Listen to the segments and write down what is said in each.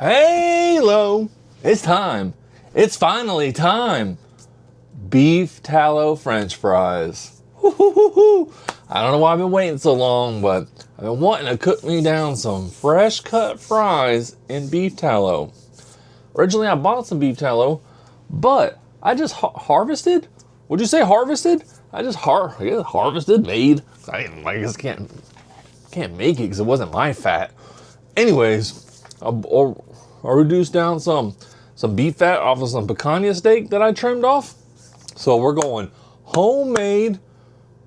Hello, it's time. It's finally time. Beef tallow French fries. Woo-hoo-hoo-hoo. I don't know why I've been waiting so long, but I've been wanting to cook me down some fresh cut fries in beef tallow. Originally, I bought some beef tallow, but I just harvested. Would you say harvested? I just harvested, made. I just can't make it because it wasn't my fat. Anyways, I reduced down some beef fat off of some picanha steak that I trimmed off. So we're going homemade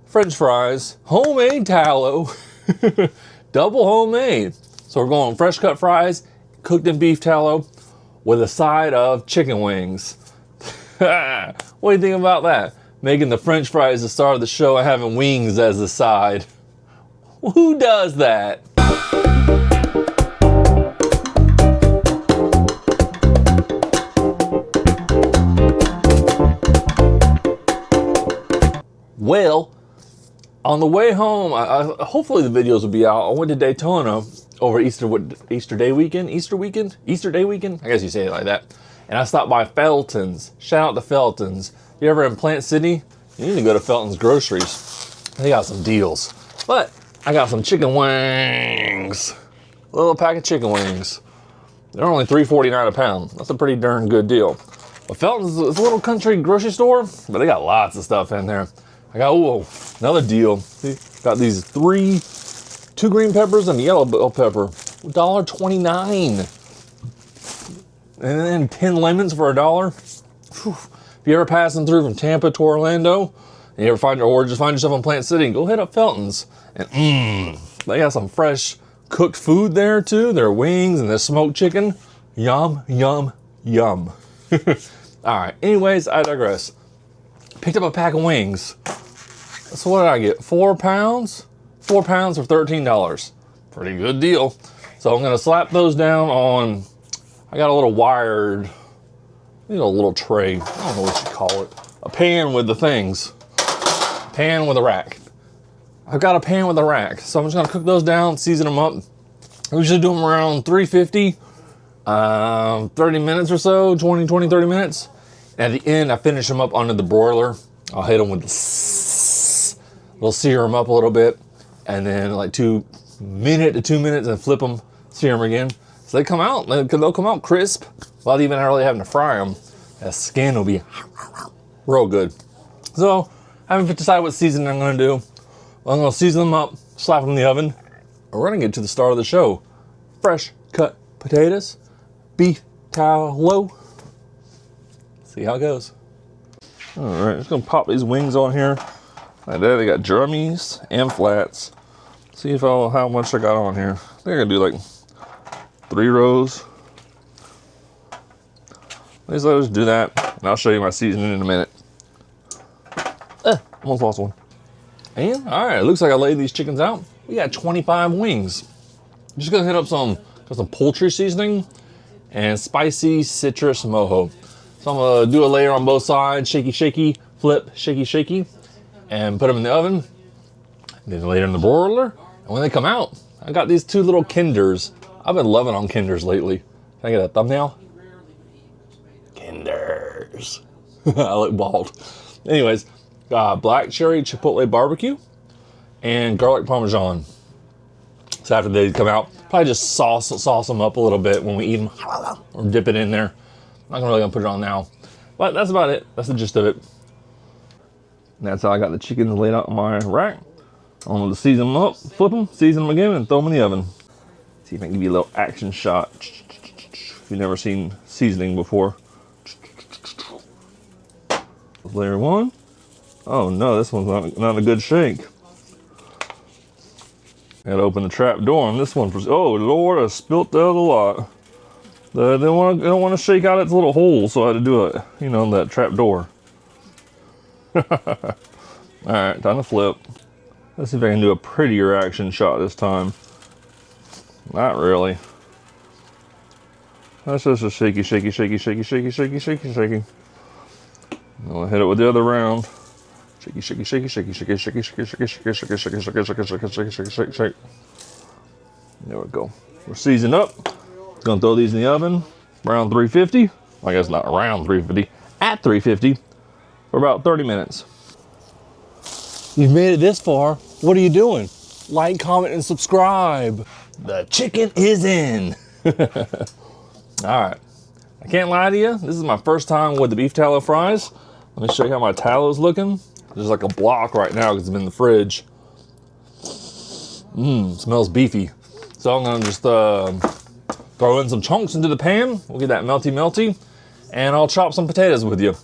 French fries, homemade tallow, double homemade. So we're going fresh cut fries, cooked in beef tallow, with a side of chicken wings. What do you think about that? Making the French fries the star of the show and having wings as the side. Who does that? Well, on the way home, hopefully the videos will be out. I went to Daytona over Easter Day weekend. I guess you say it like that. And I stopped by Felton's. Shout out to Felton's. You ever in Plant City? You need to go to Felton's Groceries. They got some deals. But I got some chicken wings. A little pack of chicken wings. They're only $3.49 a pound. That's a pretty darn good deal. But Felton's is a little country grocery store, but they got lots of stuff in there. I got, another deal. See, got these 2 green peppers and a yellow bell pepper. $1.29. And then 10 lemons for $1. If you're ever passing through from Tampa to Orlando, and you ever just find yourself in Plant City, go hit up Felton's. And they got some fresh cooked food there too. Their wings and their smoked chicken. Yum, yum, yum. All right, anyways, I digress. Picked up a pack of wings. So what did I get? 4 pounds? 4 pounds for $13. Pretty good deal. So I'm gonna slap those down on, I got a little wired, a little tray. I don't know what you call it. A pan with the things. Pan with a rack. I've got a pan with a rack. So I'm just gonna cook those down, season them up. I usually do them around 350, 30 minutes or so, 30 minutes. And at the end, I finish them up under the broiler. I'll hit them with we'll sear them up a little bit. And then like 2 to 2 minutes and flip them, sear them again. So they'll come out crisp without even really having to fry them. That skin will be real good. So I haven't decided what seasoning I'm gonna do. I'm gonna season them up, slap them in the oven. We're gonna get to the start of the show. Fresh cut potatoes, beef tallow. See how it goes. All right, just gonna pop these wings on here. Like that, they got drummies and flats. See if how much I got on here. I think I can do like 3 rows. Let's just do that, and I'll show you my seasoning in a minute. Almost lost one. And all right, it looks like I laid these chickens out. We got 25 wings. I'm just gonna hit up some poultry seasoning and spicy citrus mojo. So I'm gonna do a layer on both sides, shaky, shaky, flip, shaky, shaky, and put them in the oven. Then later in the broiler. And when they come out, I got these 2 little Kinders. I've been loving on Kinders lately. Can I get a thumbnail? Kinders. I look bald. Anyways, black cherry chipotle barbecue and garlic parmesan. So after they come out, probably just sauce them up a little bit when we eat them, or dip it in there. I'm not really gonna put it on now, but that's about it. That's the gist of it. And that's how I got the chickens laid out on my rack. I'm gonna season them up, flip them, season them again, and throw them in the oven. See if I can give you a little action shot. If you've never seen seasoning before. Layer 1. Oh no, this one's not a good shake. Gotta open the trap door on this one. Oh Lord, I spilt the other lot. They don't want to shake out its little hole, so I had to do it, that trap door. All right, time to flip. Let's see if I can do a prettier action shot this time. Not really. That's just a shaky, shaky, shaky, shaky, shaky, shaky, shaky, shaky. I'll hit it with the other round. Shaky, shaky, shaky, shaky, shaky, shaky, shaky, shaky, shaky, shaky, shaky, shaky, shaky, shaky, shaky, shaky, shaky, shake. There we go. We're seasoned up. Gonna throw these in the oven around 350. I guess not around 350, at 350 for about 30 minutes. You've made it this far. What are you doing? Like, comment, and subscribe. The chicken is in. All right. I can't lie to you. This is my first time with the beef tallow fries. Let me show you how my tallow's looking. There's like a block right now because it's in the fridge. Smells beefy. So I'm gonna just throw in some chunks into the pan. We'll get that melty, and I'll chop some potatoes with you.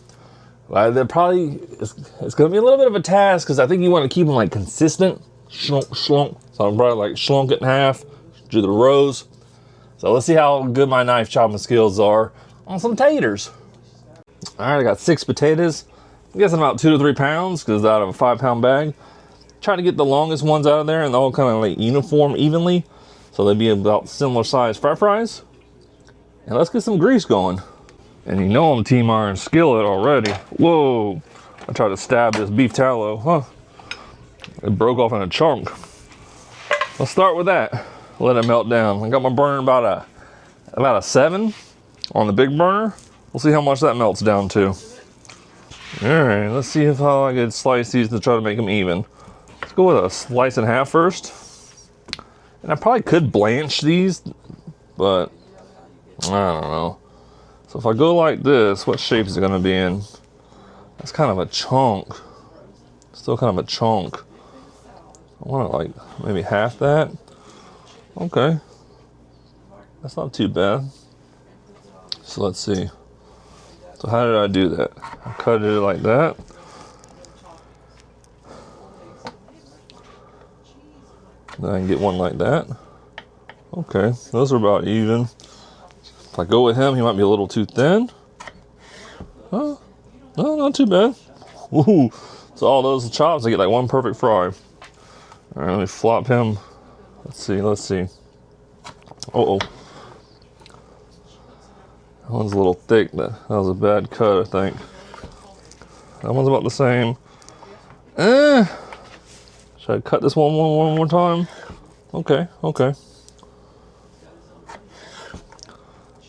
They're probably, it's gonna be a little bit of a task because I think you want to keep them like consistent. Shlunk, shlunk. So I'm probably like shlunk it in half, do the rows. So let's see how good my knife chopping skills are on some taters. All right, I got 6 potatoes. I'm guessing about 2 to 3 pounds because it's out of a 5-pound bag. Try to get the longest ones out of there and they're all kind of like uniform evenly. So they'd be about similar size fries. And let's get some grease going. And you know I'm team iron skillet already. Whoa, I tried to stab this beef tallow. Huh, it broke off in a chunk. Let's start with that. Let it melt down. I got my burner about a 7 on the big burner. We'll see how much that melts down to. All right, let's see how I can slice these to try to make them even. Let's go with a slice in half first. And I probably could blanch these, but I don't know. So if I go like this, what shape is it gonna be in? That's kind of a chunk. Still kind of a chunk. I want it like maybe half that. Okay. That's not too bad. So let's see. So how did I do that? I cut it like that. Then I can get one like that. Okay, those are about even. If I go with him, he might be a little too thin. Oh, no, not too bad. Woohoo! So all those chops, I get like one perfect fry. All right, let me flop him. Let's see. Uh-oh. That one's a little thick. That was a bad cut, I think. That one's about the same. Should I cut this one more time? Okay.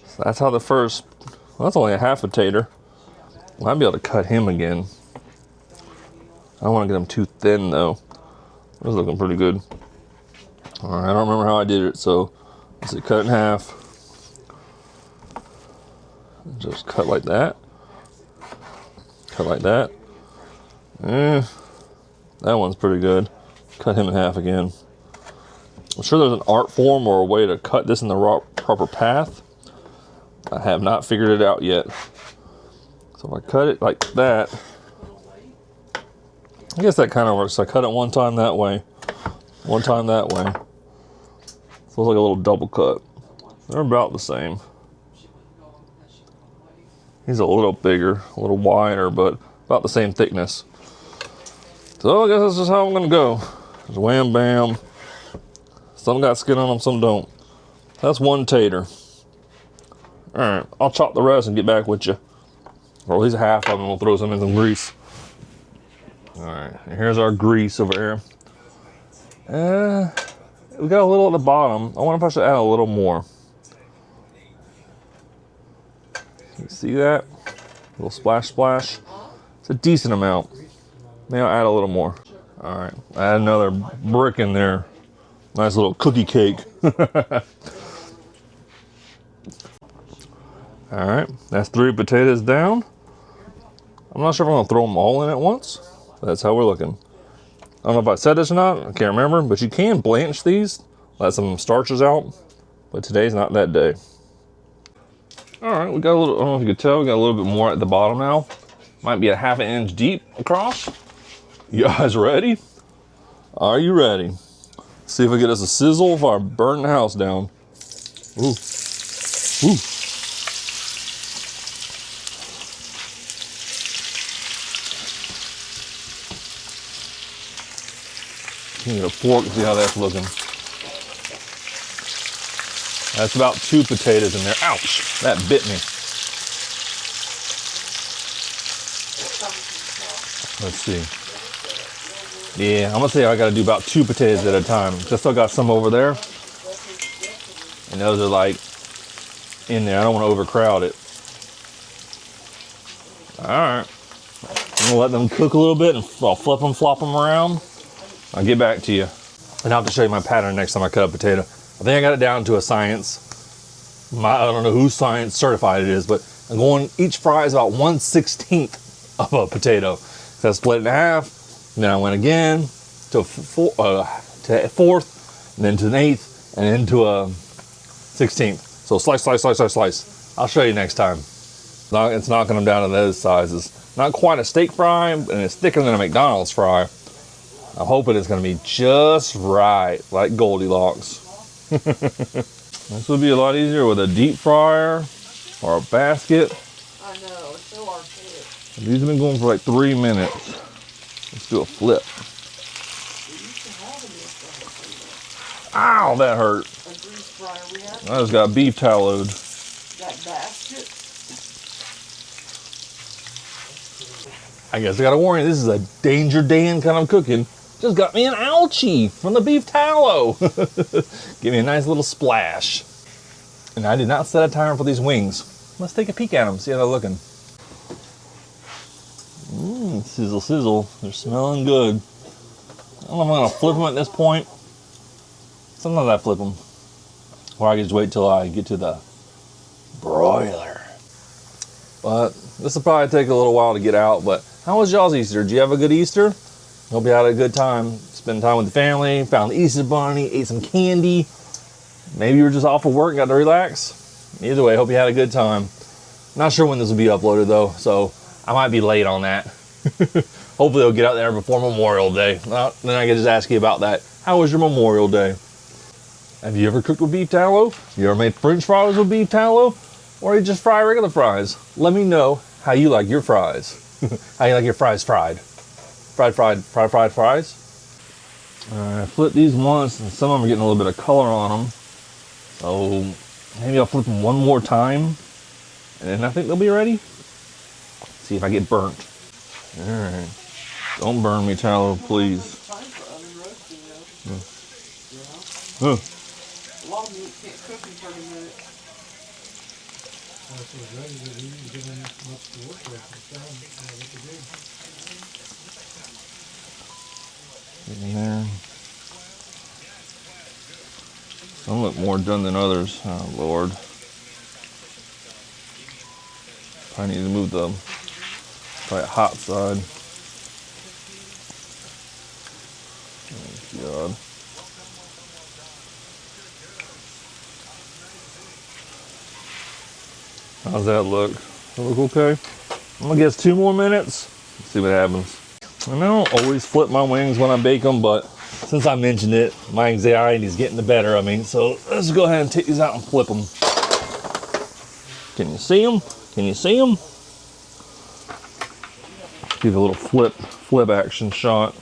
So that's how the first, well, that's only a half a tater. I might be able to cut him again. I don't want to get him too thin though. This is looking pretty good. All right, I don't remember how I did it, so let's see, cut it in half. Just cut like that. Cut like that. That one's pretty good. Cut him in half again. I'm sure there's an art form or a way to cut this in the proper path. I have not figured it out yet. So if I cut it like that, I guess that kind of works. I cut it one time that way, one time that way. So it's like a little double cut. They're about the same. He's a little bigger, a little wider, but about the same thickness. So I guess that's just how I'm gonna go. Just wham bam. Some got skin on them, some don't. That's one tater. All right, I'll chop the rest and get back with you. Or at least half of them, we'll throw some in some grease. All right, here's our grease over here. We got a little at the bottom. I wonder if I should add a little more. You see that? A little splash. It's a decent amount. Maybe I'll add a little more. All right, add another brick in there. Nice little cookie cake. All right, that's 3 potatoes down. I'm not sure if I'm gonna throw them all in at once. That's how we're looking. I don't know if I said this or not, I can't remember, but you can blanch these, let some starches out, but today's not that day. All right, we got a little, I don't know if you could tell, we got a little bit more at the bottom now. Might be a ½ inch deep across. You guys ready? Are you ready? See if we get us a sizzle if I burn the house down. Ooh. Need a fork to see how that's looking. That's about 2 potatoes in there. Ouch, that bit me. Let's see. Yeah, I'm gonna say I gotta do about 2 potatoes at a time. Just still got some over there. And those are like in there. I don't want to overcrowd it. All right. I'm gonna let them cook a little bit and I'll flip them, flop them around. I'll get back to you. And I'll have to show you my pattern next time I cut a potato. I think I got it down to a science. I don't know whose science certified it is, but I'm going, each fry is about 1/16 of a potato. So I split it in half, and then I went again to a fourth, and then to an eighth, and then to a 16th. So slice, slice, slice, slice, slice. I'll show you next time. It's knocking them down to those sizes. Not quite a steak fry, and it's thicker than a McDonald's fry. I'm hoping it's gonna be just right, like Goldilocks. This would be a lot easier with a deep fryer or a basket. I know, it's so archaic. These have been going for like 3 minutes. Let's do a flip. We used to have them in the Ow, that hurt. a grease fryer. We had I just got beef tallowed. that basket. I guess I gotta warn you, this is a Danger Dan kind of cooking. Just got me an ouchie from the beef tallow. Give me a nice little splash. And I did not set a timer for these wings. Let's take a peek at them, see how they're looking. Sizzle, sizzle. They're smelling good. I don't know if I'm gonna flip them at this point. Sometimes I flip them. Or I can just wait till I get to the broiler. But this will probably take a little while to get out, but how was y'all's Easter? Did you have a good Easter? Hope you had a good time. Spend time with the family, found the Easter bunny, ate some candy. Maybe you were just off of work, got to relax. Either way, hope you had a good time. Not sure when this will be uploaded though, so I might be late on that. Hopefully it'll get out there before Memorial Day. Well, then I can just ask you about that. How was your Memorial Day? Have you ever cooked with beef tallow? You ever made French fries with beef tallow? Or you just fry regular fries? Let me know how you like your fries. How you like your fries fried. Fried fries. I flip these once, and some of them are getting a little bit of color on them. So maybe I'll flip them one more time, and then I think they'll be ready. See if I get burnt. All right. Don't burn me, tallow, please. Time for oven roasting, though. Huh. A lot of meat can't cook in 30 minutes. In there. Some look more done than others. Oh Lord. I need to move the probably hot side. Oh God. How's that look? Does that look okay? I'm gonna guess 2 more minutes. Let's see what happens. And I don't always flip my wings when I bake them, but since I mentioned it, my anxiety is getting the better of me. So let's go ahead and take these out and flip them. Can you see them? Can you see them? Give a little flip action shot.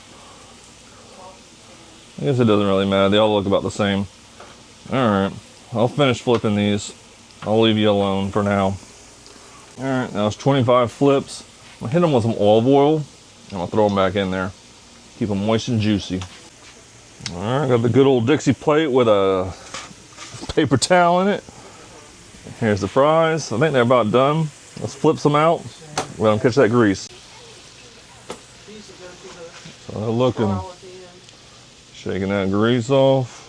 I guess it doesn't really matter. They all look about the same. All right, I'll finish flipping these. I'll leave you alone for now. All right, now it's 25 flips. I'm gonna hit them with some olive oil. I'm gonna throw them back in there. Keep them moist and juicy. All right, got the good old Dixie plate with a paper towel in it. Here's the fries. I think they're about done. Let's flip some out. Let them catch that grease. So they're looking. Shaking that grease off.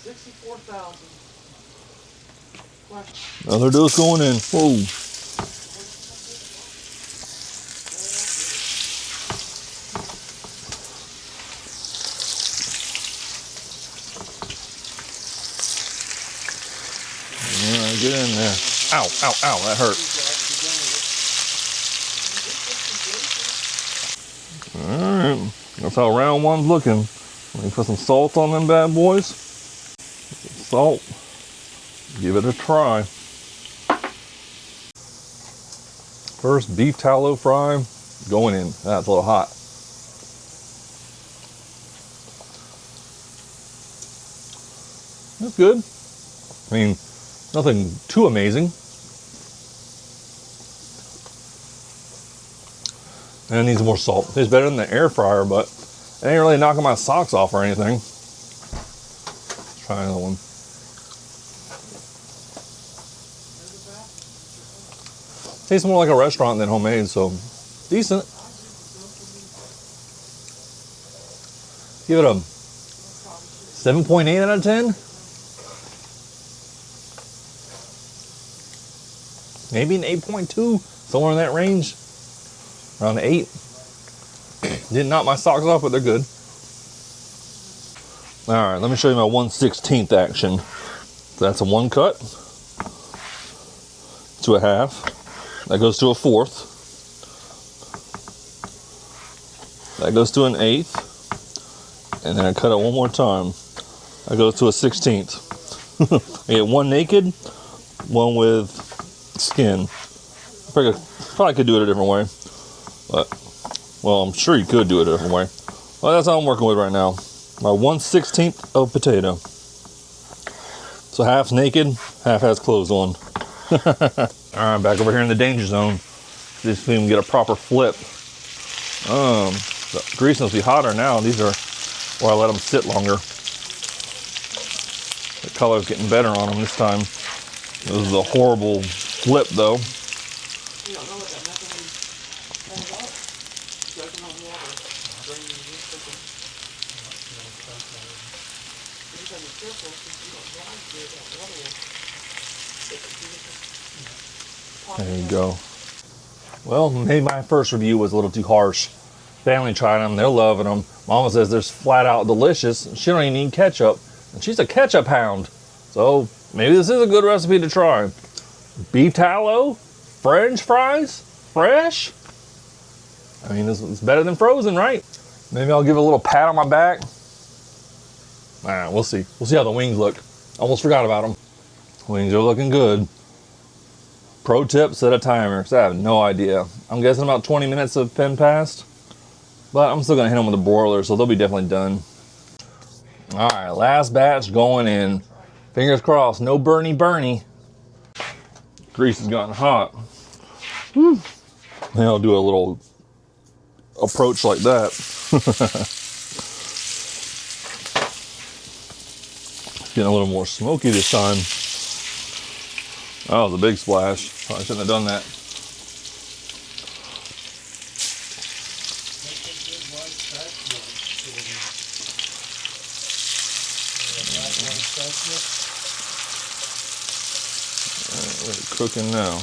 64,000. Another dose going in. Whoa. Alright, get in there. Ow, ow, ow, that hurt. Alright, that's how round one's looking. Let me put some salt on them bad boys. Salt. Give it a try. First beef tallow fry going in. That's a little hot. That's good. I mean, nothing too amazing. And it needs more salt. Tastes better than the air fryer, but it ain't really knocking my socks off or anything. Try another one. Tastes more like a restaurant than homemade, so decent. Give it a 7.8 out of 10. Maybe an 8.2, somewhere in that range. Around 8. Didn't knock my socks off, but they're good. All right, let me show you my 1/16 action. That's a 1 cut to a half. That goes to a 4th. That goes to an 1/8. And then I cut it one more time. That goes to a 16th. I get one naked, one with skin. Probably could do it a different way. But, well, I'm sure you could do it a different way. Well, that's how I'm working with right now. My 1/16 of potato. So half's naked, half has clothes on. All right, back over here in the danger zone. See if we can get a proper flip. The grease must be hotter now. These are where I let them sit longer. The color's getting better on them this time. This is a horrible flip though. You don't know what that method is about? Soaking on water, draining the grease chicken. You just have to be careful because you don't dry it, that water will stick it to the There you go. Well, maybe my first review was a little too harsh. Family tried them, they're loving them. Mama says they're flat out delicious. She don't even need ketchup. And she's a ketchup hound. So maybe this is a good recipe to try. Beef tallow, French fries, fresh. I mean, it's better than frozen, right? Maybe I'll give it a little pat on my back. All right, we'll see. We'll see how the wings look. Almost forgot about them. Wings are looking good. Pro tip, set a timer, because I have no idea. I'm guessing about 20 minutes have been passed. But I'm still going to hit them with a broiler, so they'll be definitely done. All right, last batch going in. Fingers crossed, no burny. Grease has gotten hot. Whew. Then I'll do a little approach like that. Getting a little more smoky this time. Oh, it was a big splash. Probably shouldn't have done that. We're cooking now.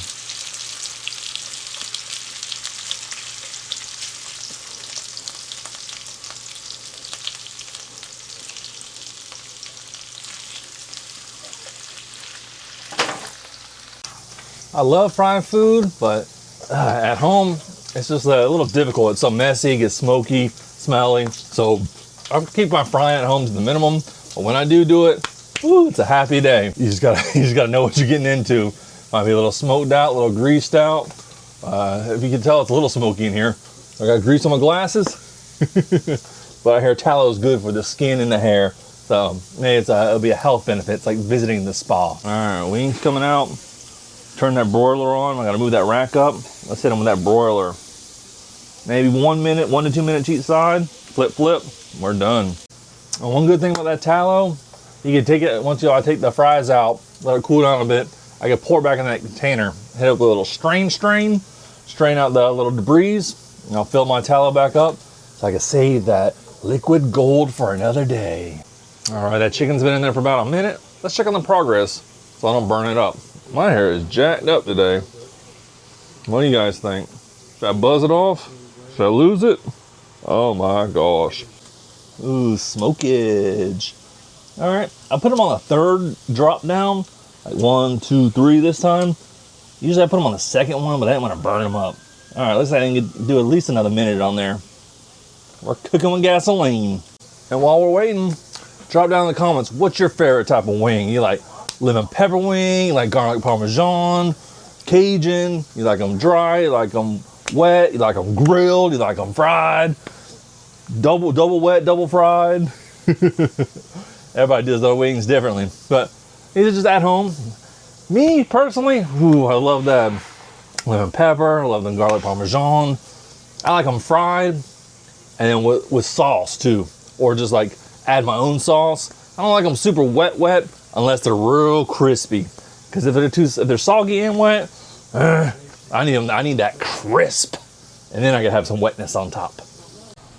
I love frying food, but at home, it's just a little difficult. It's so messy, it gets smoky, smelly. So I keep my frying at home to the minimum. But when I do it, woo, it's a happy day. You just gotta know what you're getting into. Might be a little smoked out, a little greased out. If you can tell, it's a little smoky in here. I got grease on my glasses. But I hear tallow is good for the skin and the hair. So maybe it'll be a health benefit. It's like visiting the spa. All right, wings coming out. Turn that broiler on. I gotta move that rack up. Let's hit them with that broiler. Maybe 1 minute, 1 to 2 minutes each side. Flip. We're done. And one good thing about that tallow, you can take it, once I take the fries out, let it cool down a bit, I can pour it back in that container, hit it with a little strain out the little debris, and I'll fill my tallow back up so I can save that liquid gold for another day. All right, that chicken's been in there for about a minute. Let's check on the progress so I don't burn it up. My hair is jacked up today. What do you guys think? Should I buzz it off? Should I lose it? Oh my gosh. Ooh, smokage. All right, I'll put them on a third drop down, like 1, 2, 3 this time. Usually I put them on the second one, but I didn't want to burn them up. All right, let's say I can do at least another minute on there. We're cooking with gasoline. And while we're waiting, drop down in the comments, what's your favorite type of wing? You like lemon pepper wing, you like garlic parmesan, Cajun, you like them dry, you like them wet, you like them grilled, you like them fried, double wet, double fried. Everybody does their wings differently, but these are just at home. Me personally, ooh, I love that lemon pepper, I love them garlic parmesan. I like them fried, and then with sauce too, or just like add my own sauce. I don't like them super wet unless they're real crispy. Because if they're soggy and wet, I need that crisp. And then I gotta have some wetness on top.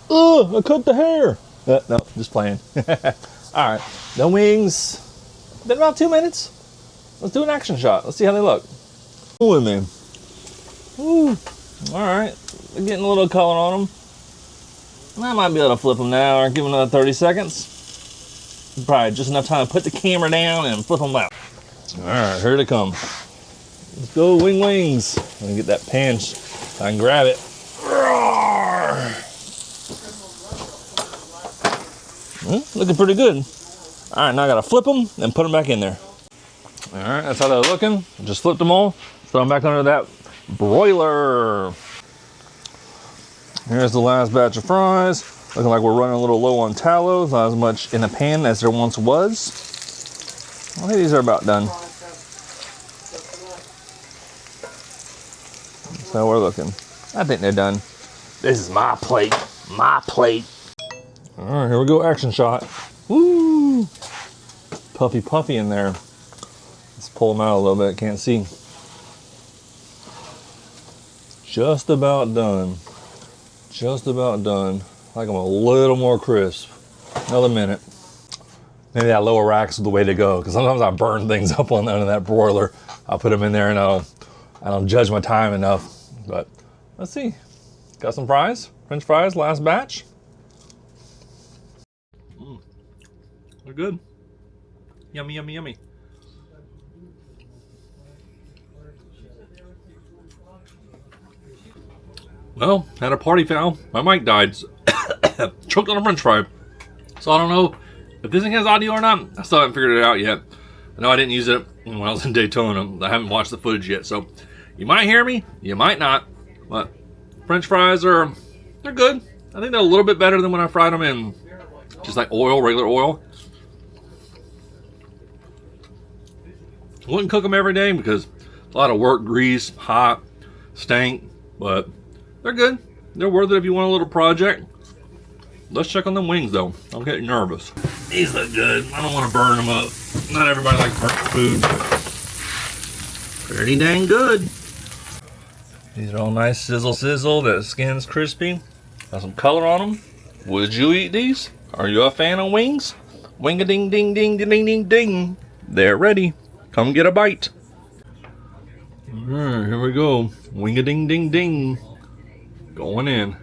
I cut the hair. No, just playing. All right, the wings. Been about 2 minutes. Let's do an action shot. Let's see how they look. With me. Ooh. All right, they're getting a little color on them. I might be able to flip them now or give them another 30 seconds. Probably just enough time to put the camera down and flip them out. All right, here they come. Let's go, wings. Let me get that pan so I can grab it. Looking pretty good. All right, now I gotta flip them and put them back in there. All right, that's how they're looking. Just flipped them all. Throw them back under that broiler. Here's the last batch of fries. Looking like we're running a little low on tallow. Not as much in the pan as there once was. I think these are about done. So we're looking. I think they're done. This is my plate. My plate. All right, here we go. Action shot. Woo! Puffy in there. Let's pull them out a little bit. Can't see. Just about done. Just about done. Like them a little more crisp. Another minute. Maybe that lower rack's the way to go, because sometimes I burn things up on under that broiler. I'll put them in there and I don't judge my time enough. But let's see. Got some fries. French fries, last batch. They're good. Yummy, yummy, yummy. Well, had a party foul. My mic died. Choked on a french fry. So I don't know if this thing has audio or not. I still haven't figured it out yet. I know I didn't use it when I was in Daytona. I haven't watched the footage yet. So you might hear me, you might not. But french fries they're good. I think they're a little bit better than when I fried them in just like oil, regular oil. Wouldn't cook them every day because a lot of work, grease, hot, stank, but they're good. They're worth it if you want a little project. Let's check on them wings though. I'm getting nervous. These look good. I don't want to burn them up. Not everybody likes burnt food. Pretty dang good. These are all nice sizzle. The skin's crispy. Got some color on them. Would you eat these? Are you a fan of wings? Wing-a-ding-ding-ding-ding-ding-ding. They're ready. Come get a bite. Alright, here we go. Wing-a-ding-ding-ding. Going in.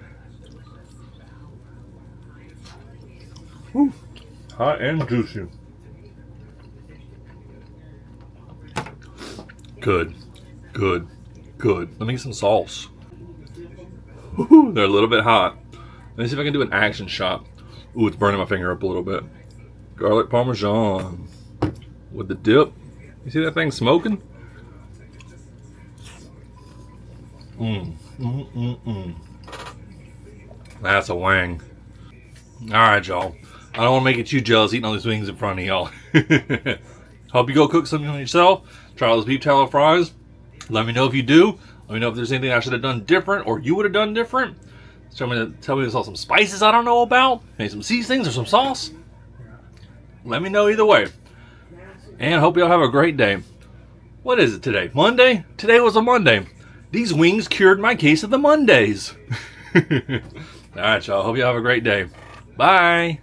Whew. Hot and juicy. Good. Let me get some sauce. Woo-hoo, they're a little bit hot. Let me see if I can do an action shot. Ooh, it's burning my finger up a little bit. Garlic parmesan with the dip. You see that thing smoking? That's a wang. Alright, y'all. I don't want to make you too jealous eating all these wings in front of y'all. Hope you go cook something on yourself. Try all those beef tallow fries. Let me know if you do. Let me know if there's anything I should have done different or you would have done different. Tell me there's some spices I don't know about. Maybe some seasonings or some sauce. Let me know either way. And I hope y'all have a great day. What is it today? Monday? Today was a Monday. These wings cured my case of the Mondays. Alright, y'all. Hope y'all have a great day. Bye.